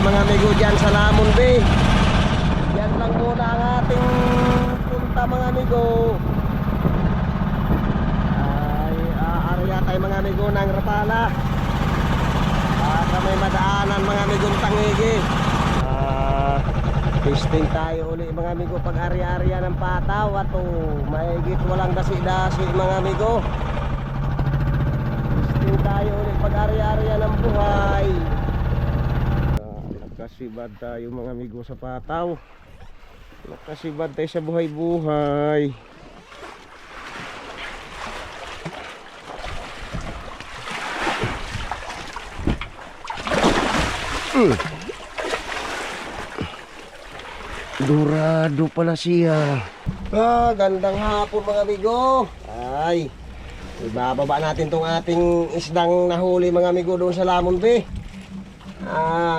mga amigo dyan sa Lamon Bay. Yan lang muna ang ating punta mga amigo. Ay aarya tayo mga amigo ng Rapala. Baka may madaanan mga amigong Tangigi. Testing tayo uli mga amigo pag ari-arya ng Pataw. At mahigit walang dasi-dasi mga amigo. Testing tayo uli pag ari-arya ng buhay. Nakasibad tayo mga amigo sa Pataw. Nakasibad tayo sa buhay-buhay. Dorado pala siya. Gandang hapon mga amigo. Ay, ibababa natin tong ating isdang nahuli mga amigo doon sa Lamon Bay.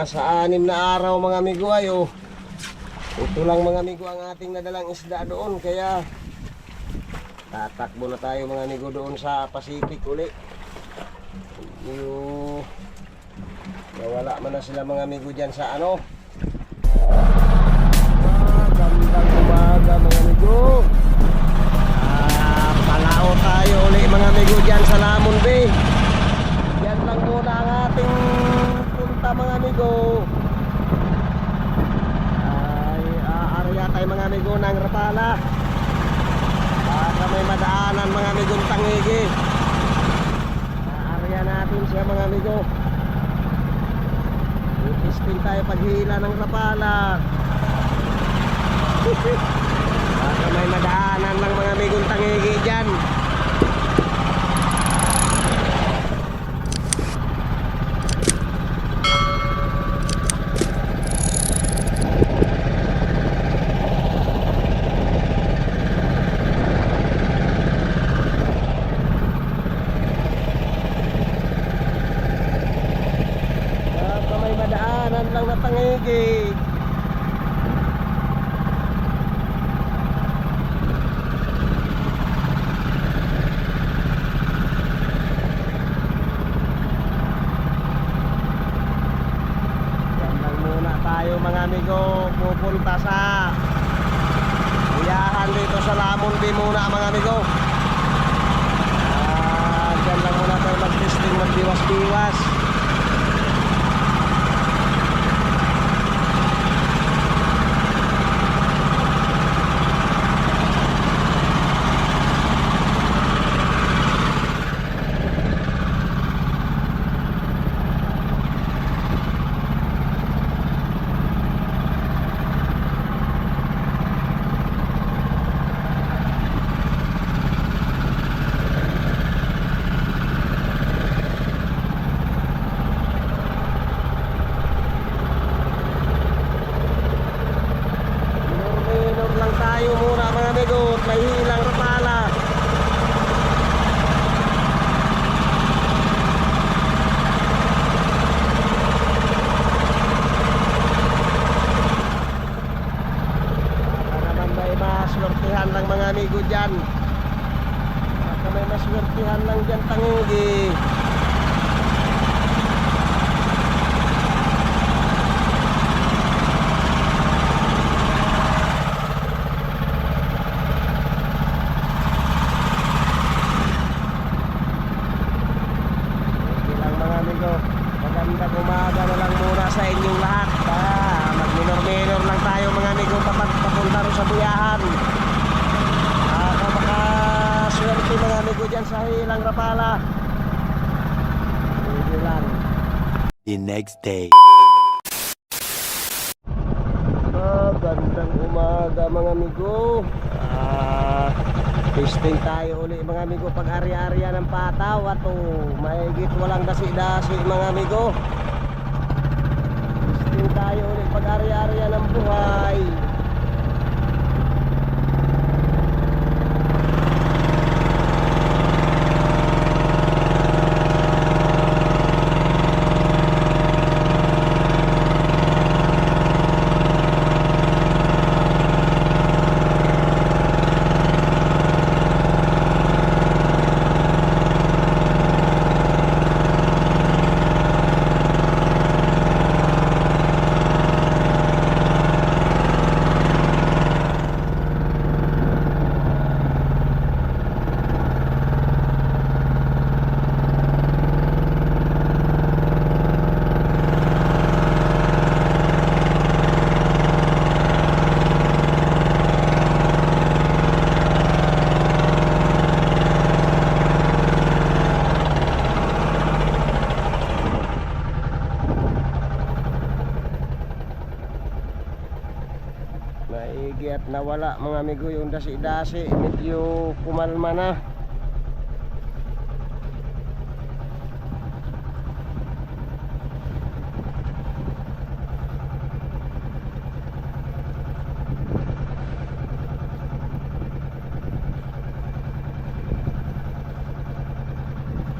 Sa 6 na araw mga amigo ay ito lang mga amigo ang ating nadalang isda doon. Kaya tatakbo na tayo mga amigo doon sa Pacific uli. Nawala man na sila mga amigo dyan sa ano. Gandang umaga mga amigo. Palao tayo uli mga amigo dyan sa Lamon Bay. Yan lang muna ang ating punta mga amigo. Ay aarya tayo mga amigo ng Rapala. Baka may madaanan mga amigong Tangigi. Aarya natin siya mga amigo. Testing tayo paghila ng Rapala. Baka may madaanan lang mga amigong Tangigi dyan. Baka may madaanan lang na Tangigi. Mga amigo, pupunta sa iyahan dito sa Lamon Bay muna mga amigo. Dyan lang muna tayo mag-testing, magbiwas-biwas. May hilang Rapala. Baka naman may maswertihan lang mga amigo dyan. Baka may maswertihan lang dyan Tangigi. Magandang umaga na lang muna sa inyong lahat. Mag-minor-minor lang tayo mga amigo papunta rin sa buyahan. Makaswerte mga amigo dyan sa hilang Rapala. Hindi lang. The next day. Magandang umaga mga amigo. Testing tayo uli mga amigo pag ari-arya ng Pataw. At mahigit walang dasi-dasi mga amigo. Testing tayo uli pag ari-arya ng buhay. tanghigi at nawala mga amigo yung dasi-dasi, medyo kumalma na.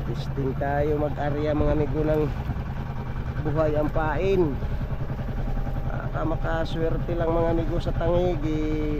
Testing tayo mag-arya mga amigo ng buhay ang pain. Makaswerte lang mga amigo sa tanghigi.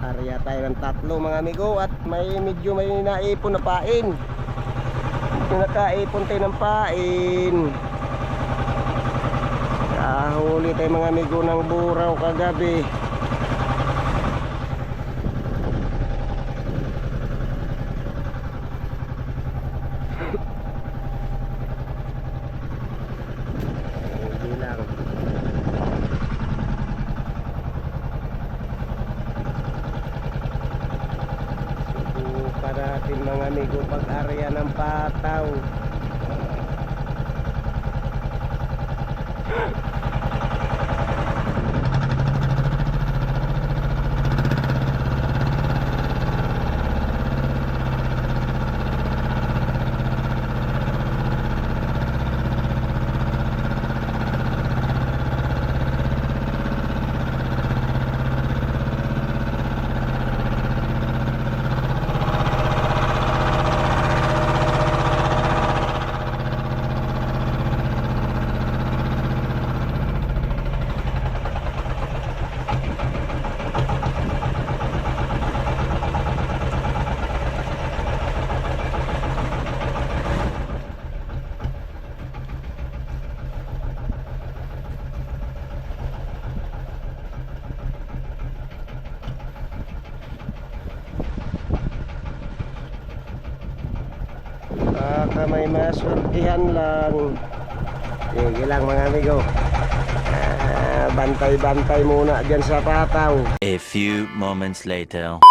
Arya tayo ng tatlo mga amigo at medyo may naipon na pain. Nakaipon tayo ng pain. Kahuli tayo mga amigo ng buraw kagabi. Hindi lang. Subukan natin mga amigo pag-arya ng pataw. Baka may maswertihan lang. Sige lang mga amigo. Bantay-bantay muna dyan sa pataw. A few moments later.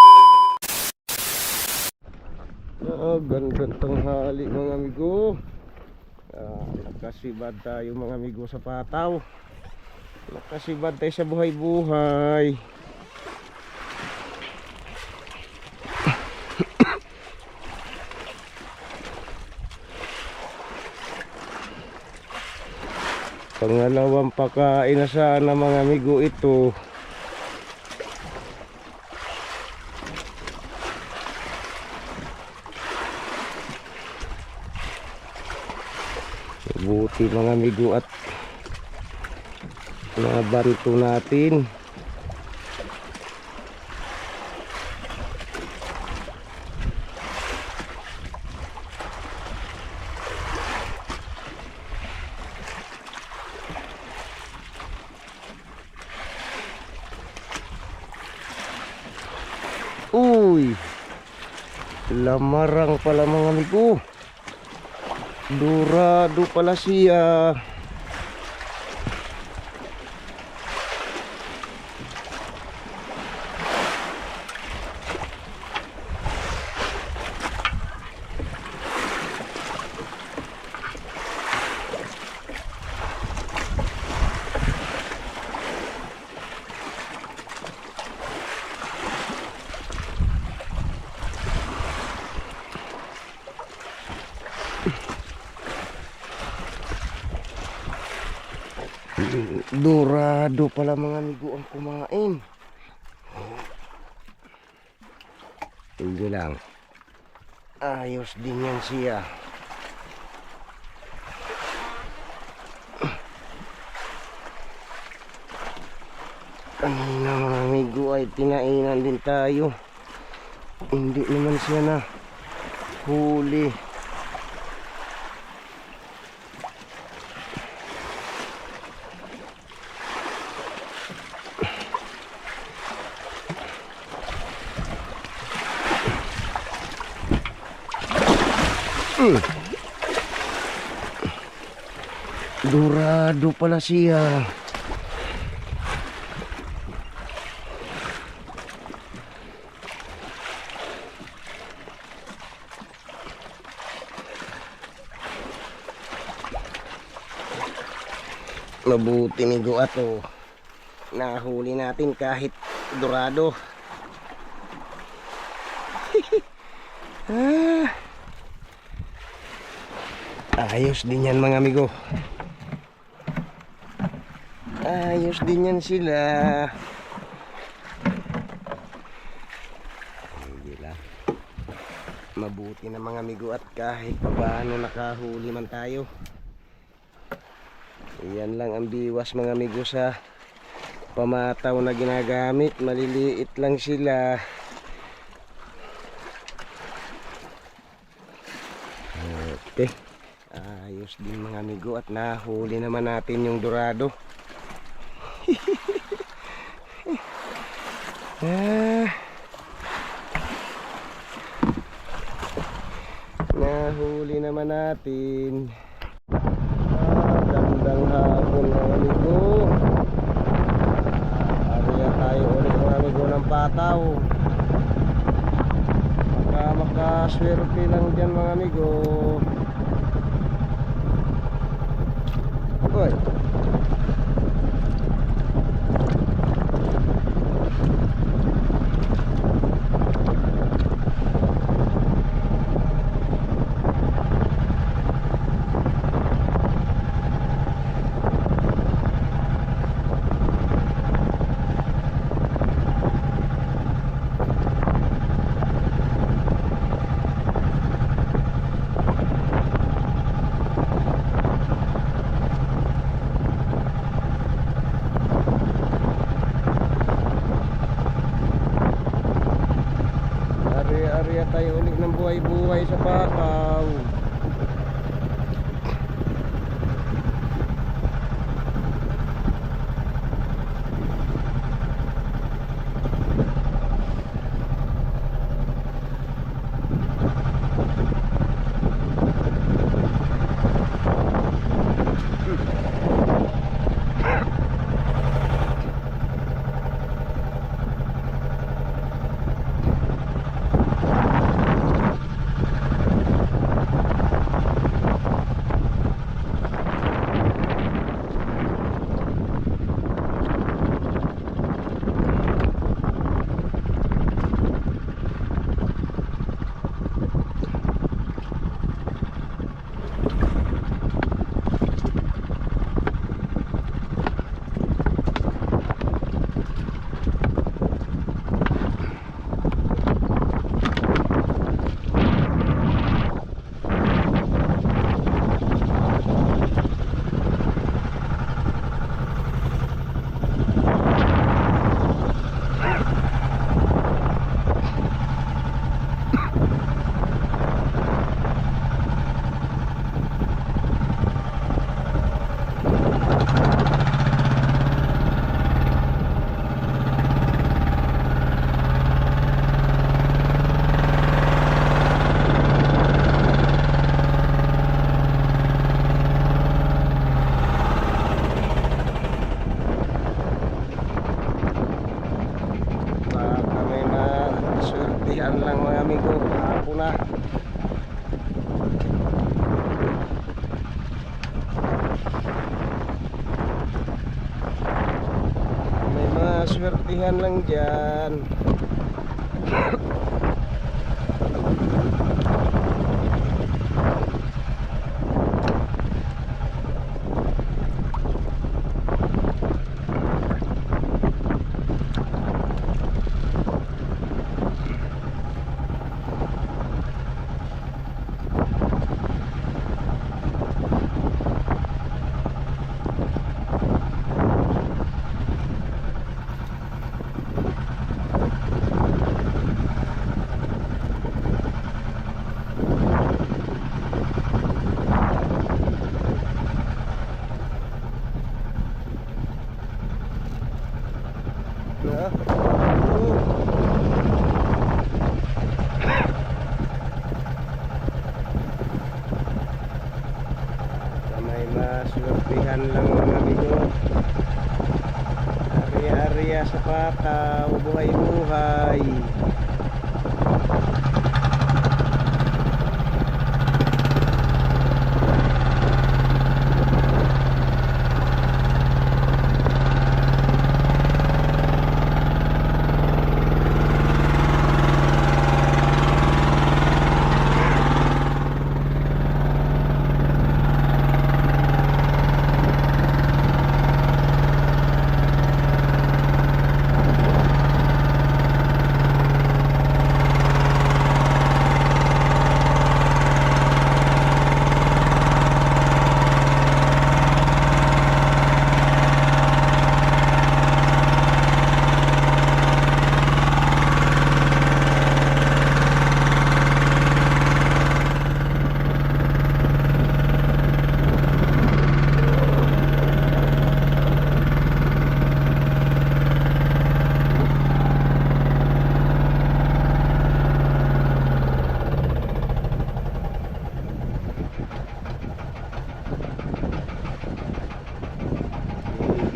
Gandang tanghali mga amigo. Nakasibad tayo mga amigo sa pataw. Nakasibad tayo sa buhay-buhay. Pangalawang pakain na sana mga amigo ito. Buti mga amigo at nabanto natin. Uy, lamarang pala mga amigo. Dorado pala siya. Dorado pala mga amigo ang kumain. Hindi lang. Ayos din yan siya. Kanina mga amigo ay tinainan din tayo. Hindi naman siya na huli. Dorado pala siya. Mabuti ni Guat, oh. Nahuli natin kahit dorado. Ayos din yan mga amigo. Ayos din yan sila. Hindi lang. Mabuti na mga amigo at kahit paano nakahuli man tayo. Yan lang ang biwas mga amigo sa pamataw na ginagamit. Maliliit lang sila. Okay. Ayos din mga amigo at nahuli naman natin yung dorado. Nahuli naman natin. Gandang hapon mga amigo. Ariya tayo ulit mga amigo ng pataw. Baka makaswerte lang dyan mga amigo. Oy. Ari-ari tayo ulit ng buhay-buhay sa pakaw. Yan lang mga amigo, hapon na. May mga swertihan lang dyan. Yan lang mga amigo. Ari-ariya sa Pataw, buhay-buhay.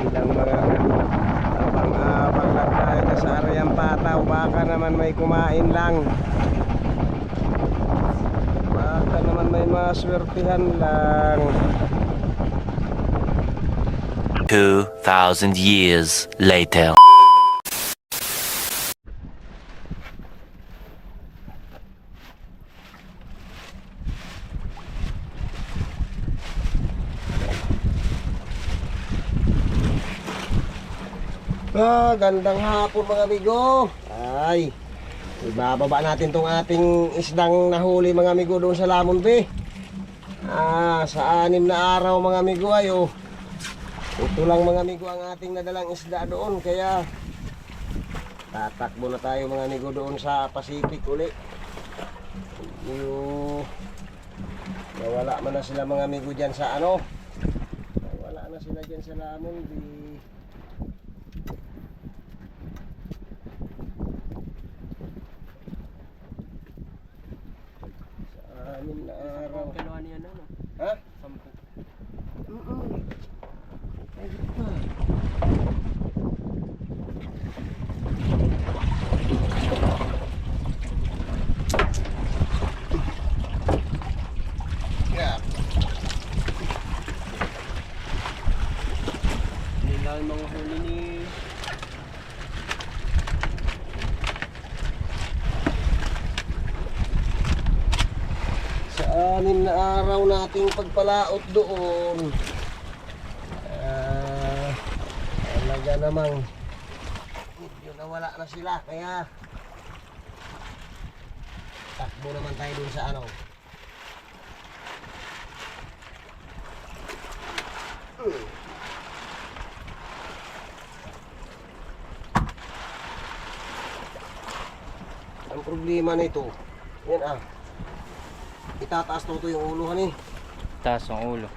Ilang mga abang-abang lang tayo sa aryang Pataw. Baka naman may kumain lang. Baka naman may maswertihan lang. 2,000 years later. Gandang hapon mga amigo. Ay, ibababa natin tong ating isdang nahuli mga amigo doon sa Lamon Bay. Sa 6 na araw mga amigo ay oh. Ito lang mga amigo ang ating nadalang isda doon. Kaya tatakbo na tayo mga amigo doon sa Pacific uli. Nawala man na sila mga amigo dyan sa ano. Nawala na sila dyan sa Lamon Bay. Anim na araw. Kinuha niya na, no? Ha? 10. Ay, pa. Yeah. Hindi lang mga huli ni... Sa 6 na araw nating pagpalaot doon. Talaga namang medyo nawala na sila. Kaya takbo naman tayo dun sa ano. Ang problema nito, yan itataas to yung uluhan eh. Taas ang ulo.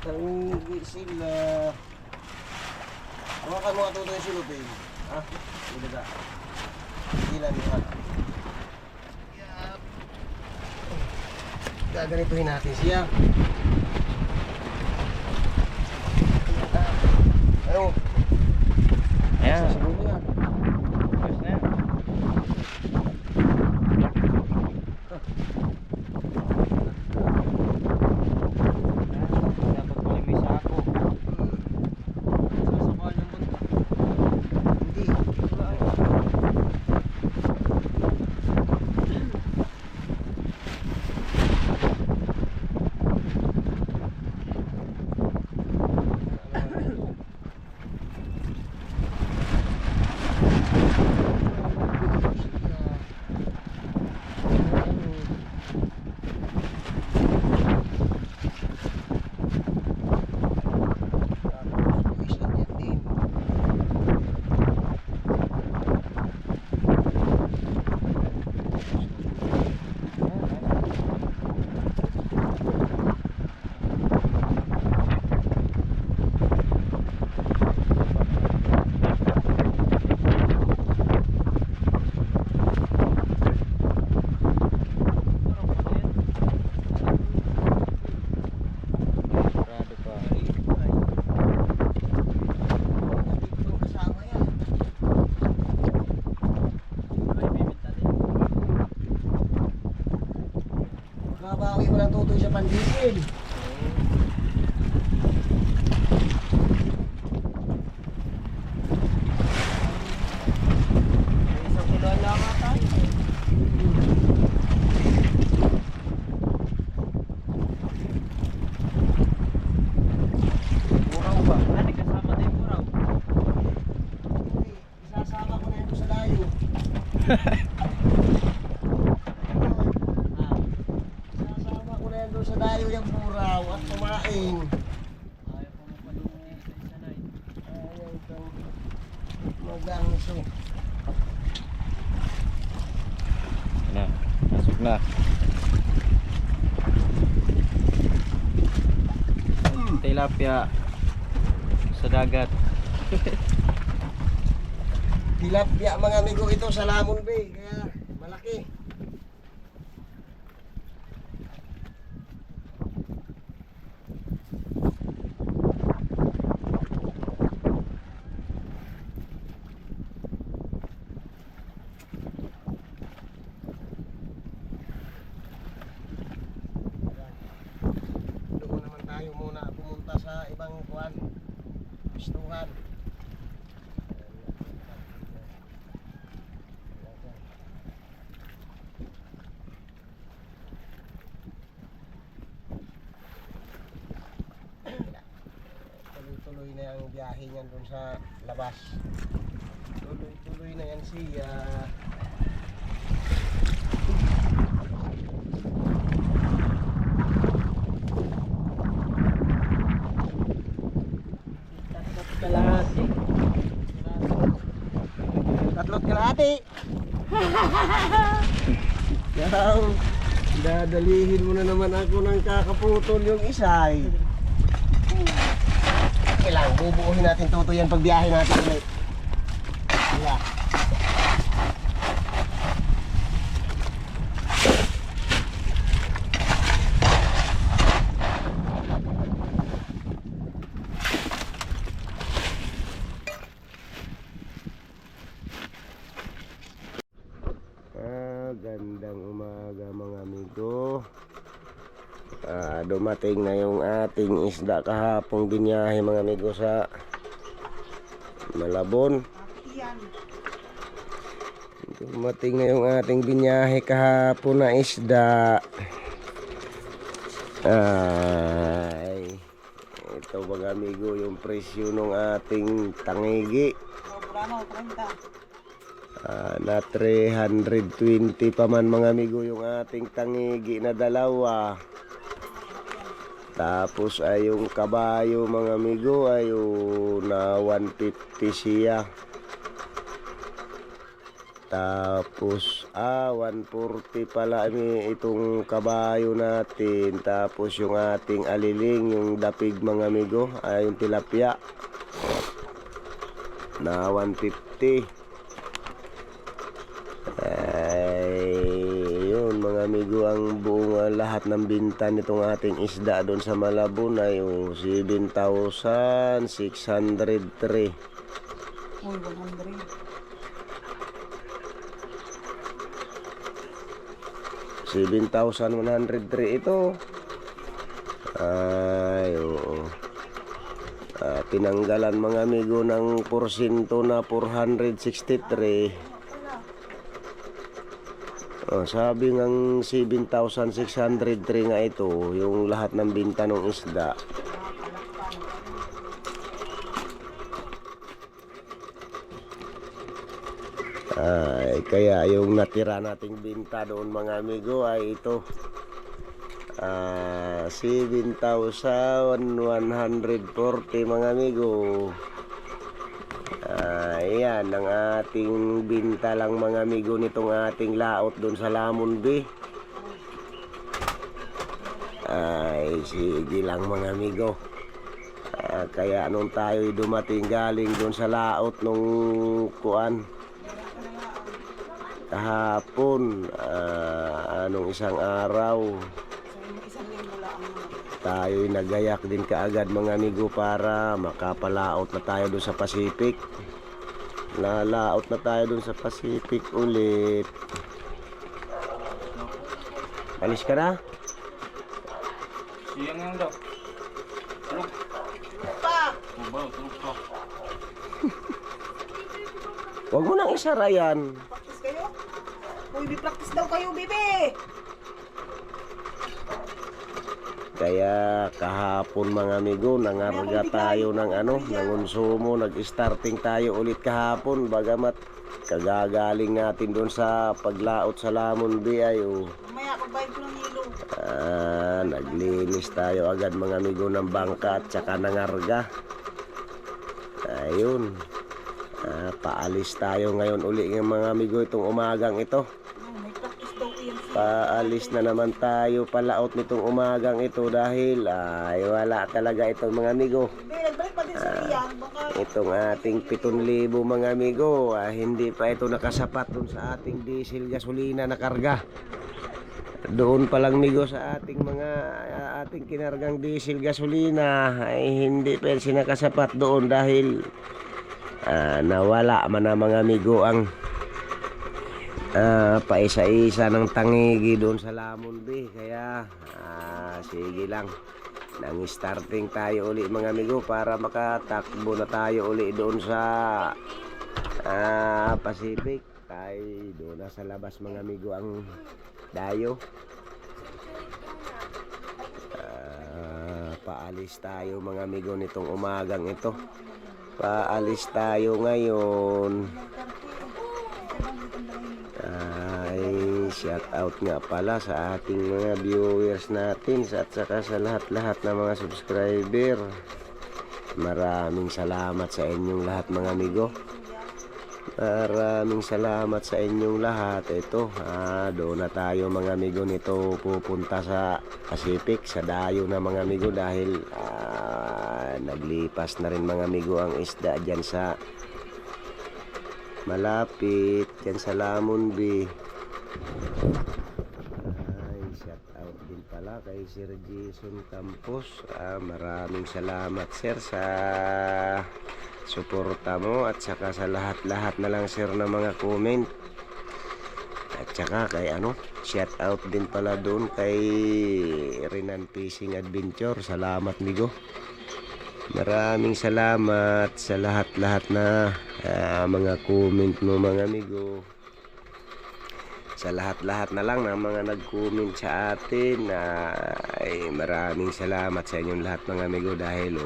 Tangi sila. Hawakan mo ito yung silot eh. Ha? Hindi ka. Ilan yun ha? Gaganituhin natin siya. Ano? Ayan. Sasabuhin niya. Ayos na yan. Dapat pala may sako. Sasakal yung bunta. Hindi. mo ng tutoy sa pandisil. Isang kilo lang ata. Buraw ba? Ano kasama na yung buraw? Isasama ko na ito sa layo. Isasama ko na ito sa layo yung buraw at kumain. Ayaw ko mapalungan sa isa na eh. Ayaw kang magangso. Na, masok na. Tilapia sa dagat. Tilapia mga amigo ito sa Lamon Bay, kaya malaki. Doon naman tayo muna pumunta sa ibang kuwan, pistuhan. Tuloy-tuloy na yung biyahe niyan doon sa labas. Tuloy-tuloy na yan siya. Kalahati. Tatlot kalahati. Yaw, dadalihin mo na naman ako ng kakaputol yung isa eh. Kailangan bubuuhin natin tuto yan pag biyahe natin ulit. Yeah. Gandang umaga mga amigo. Dumating na yung ating isda kahapong binyahe mga amigo sa Malabon. Dumating na yung ating binyahe kahapon na isda. Ay, ito mga amigo yung presyo ng ating tangigi. Na 320 pa man mga amigo yung ating tangigi na dalawa. Tapos ay yung kabayo mga amigo ay na 150 siya. Tapos 140 pala itong kabayo natin. Tapos yung ating aliling, yung dapig mga amigo, ay yung tilapia na 150. Ay, yun mga amigo, ang buong lahat ng binta nitong ating isda doon sa Malabon ay 7,603. Uy, 100. 7,103 ito. Ay, oo. Tinanggalan mga amigo ng porsyento na 463. Sabi ng 7,603 nga ito, yung lahat ng binta ng isda. Ay, kaya yung natira nating binta doon mga amigo ay ito. 7,140 mga amigo. Ayan ang ating binta lang mga amigo nitong ating laot doon sa Lamon Bay. Ay, sige lang mga amigo. Kaya nung tayo dumating galing doon sa laot nung kuan kahapon, anong isang araw, tayo'y nagayak din kaagad mga amigo para makapalaot na tayo doon sa Pacific. Lalaot na tayo doon sa Pacific ulit. Alis ka na? Siyang lang daw. Tulog. Pa! Tubaw, tulog pa. Huwag mo nang isara yan. Practice kayo? Uy, practice daw kayo, bebe! Kaya kahapon mga amigo, nangarga tayo ng konsumo, nag-starting tayo ulit kahapon, bagamat kagagaling natin doon sa paglaot sa Lamon Bay ay Mamaya, pagbayad ko ng hilo. naglinis tayo agad mga amigo ng bangka at saka nangarga. Ayun, paalis tayo ngayon uli ng mga amigo itong umagang ito. May practice daw yan. Paalis na naman tayo palaot nitong umagang ito dahil ay wala talaga itong mga amigo. Bebe, nagbalik pa din sa riyan. Baka Itong ating 7,000 mga amigo, hindi pa ito nakasapat dun sa ating diesel gasolina na karga. Doon pa lang migo sa ating ating kinargang diesel gasolina ay hindi pa rin nakasapat doon dahil nawala man na mga amigo ang paisa-isa ng tangigi doon sa Lamon Bay. Kaya sige lang, nang starting tayo uli mga amigo para makatakbo na tayo uli doon sa Pacific. Ay doon na sa labas mga amigo ang dayo. Paalis tayo mga amigo nitong umagang ito. Paalis tayo ngayon. Ay, shout out nga pala sa ating mga viewers natin at saka sa lahat-lahat ng mga subscriber. Maraming salamat sa inyong lahat mga amigo. Maraming salamat sa inyong lahat. Ito, doon na tayo mga amigo nito pupunta sa Pacific, sa dayo na mga amigo dahil naglipas na rin mga amigo ang isda dyan sa malapit dyan sa Lamon Bay. Ay, shout out din pala kay Sir Jason Campos. Maraming salamat sir sa suporta mo at saka sa lahat-lahat na lang sir na mga comment. At saka kay shout out din pala doon kay Renan Fishing Adventure. Salamat migo. Maraming salamat sa lahat-lahat na mga comment mo mga amigo. Sa lahat-lahat na lang ng mga nag-comment sa atin, ay maraming salamat sa inyong lahat mga amigo dahil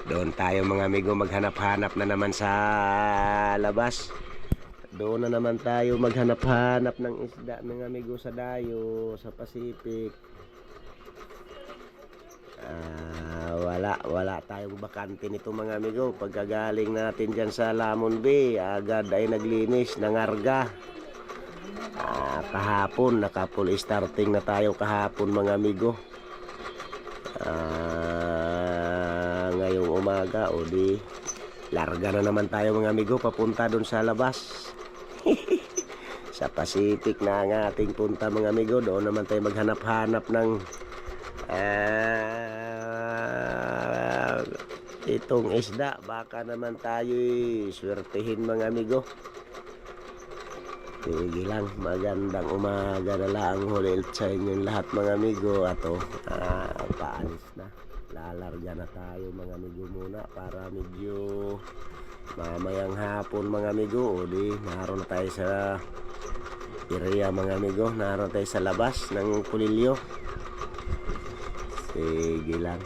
doon tayo mga amigo maghanap-hanap na naman sa labas. Doon na naman tayo maghanap-hanap ng isda mga amigo sa dayo, sa Pacific. Wala tayong bakante nito mga amigo. Pagkagaling natin dyan sa Lamon Bay, agad ay naglinis, nangarga. Kahapon, naka-full starting na tayo kahapon mga amigo. Ngayong umaga, di larga na naman tayo mga amigo papunta doon sa labas. Sa Pacific na ang ating punta mga amigo. Doon naman tayo maghanap-hanap ng itong isda. Baka naman tayo'y swertihin mga amigo. Sige lang, magandang umaga na lang ulit sa inyong lahat mga amigo. Ato, paalis na. Lalarga na tayo mga amigo muna para medyo mamayang hapon mga amigo. Naroon na tayo sa area mga amigo. Naroon tayo sa labas ng Pulilio. Sige lang.